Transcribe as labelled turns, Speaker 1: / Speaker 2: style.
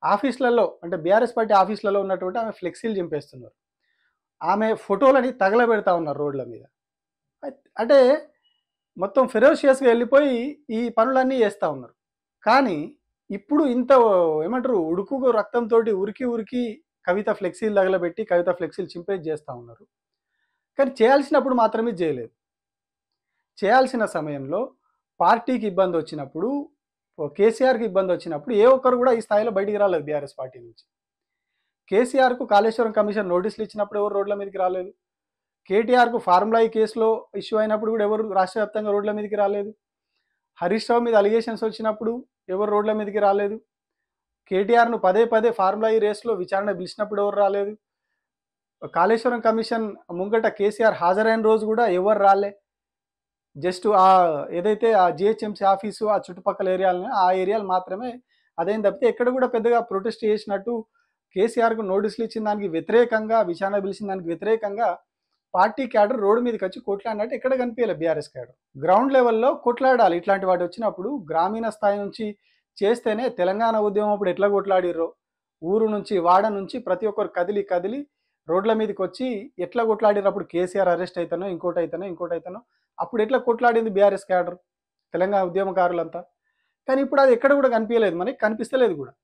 Speaker 1: ఆఫీస్‌లలో అంటే BRS party ఆఫీస్‌లలో ఉన్నటువంటి ఆమె ఫ్లెక్సీలు చింపేస్తున్నారు. ఆమె ఫోటోలని తగలబెడతా ఉన్నారు రోడ్ల మీద. అంటే మొత్తం ఫెరోషియస్‌గా ఎళ్ళిపోయి ఈ పనులన్నీ చేస్తా ఉన్నారు. కానీ ఇప్పుడు ఇంత ఏమంటారు ఉడుకు రక్తంతోటి ఉరికి, ఉరికి కవిత ఫ్లెక్సీలు తగలబెట్టి, కవిత ఫ్లెక్సీలు చింపేసి చేస్తా ఉన్నారు. కానీ చేయాల్సినప్పుడు మాత్రం ఇది చేయలేదు. చేయాల్సిన సమయంలో పార్టీకి ఇబ్బందొచ్చినప్పుడు, కేసీఆర్‌కి ఇబ్బందొచ్చినప్పుడు ఏ ఒక్కరు కూడా ఈ స్థాయిలో బయటికి రాలేదు బీఆర్ఎస్ పార్టీ నుంచి. కేసీఆర్‌కు కాళేశ్వరం కమిషన్ నోటీసులు ఇచ్చినప్పుడు ఎవరు రోడ్ల మీదకి రాలేదు. కేటీఆర్‌కు ఫార్ములా ఈ కేసులో ఇష్యూ అయినప్పుడు కూడా ఎవరు రాష్ట్ర వ్యాప్తంగా రోడ్ల మీదకి రాలేదు. హరీష్ రావు మీద అలిగేషన్స్ వచ్చినప్పుడు ఎవరు రోడ్ల మీదకి రాలేదు. కేటీఆర్‌ను పదే పదే ఫార్ములా ఈ రేస్‌లో విచారణ పిలిచినప్పుడు ఎవరు రాలేదు. కాళేశ్వరం కమిషన్ ముంగట కేసీఆర్ హాజరైన రోజు కూడా ఎవరు రాలే. జస్ట్ ఏదైతే ఆ జీహెచ్ఎంసీ ఆఫీసు ఆ చుట్టుపక్కల ఏరియాలని ఆ ఏరియాలు మాత్రమే అదేం తప్పితే ఎక్కడ కూడా పెద్దగా ప్రొటెస్ట్ చేసినట్టు కేసీఆర్‌కు నోటీసులు ఇచ్చిన దానికి వ్యతిరేకంగా, విచారణ పిలిచిన దానికి వ్యతిరేకంగా పార్టీ క్యాడర్ రోడ్డు మీదకొచ్చి కొట్లాడినట్టు ఎక్కడ కనిపియలే బీఆర్ఎస్ క్యాడర్. గ్రౌండ్ లెవెల్‌లో కొట్లాడాలి. ఇట్లాంటి వాటి వచ్చినప్పుడు గ్రామీణ స్థాయి నుంచి చేస్తేనే తెలంగాణ ఉద్యమం అప్పుడు ఎట్లా కొట్లాడిర్రో, ఊరు నుంచి, వాడ నుంచి ప్రతి ఒక్కరు కదిలి, కదిలి రోడ్ల మీదకొచ్చి ఎట్లా కొట్లాడిర్రు అప్పుడు కేసీఆర్ అరెస్ట్ అయితేనో, ఇంకోటైతేనో అప్పుడు ఎట్లా కొట్లాడింది బీఆర్ఎస్ క్యాడర్, తెలంగాణ ఉద్యమకారులంతా. కానీ ఇప్పుడు అది ఎక్కడ కూడా కనిపియలేదు. మనకి కనిపిస్తలేదు కూడా.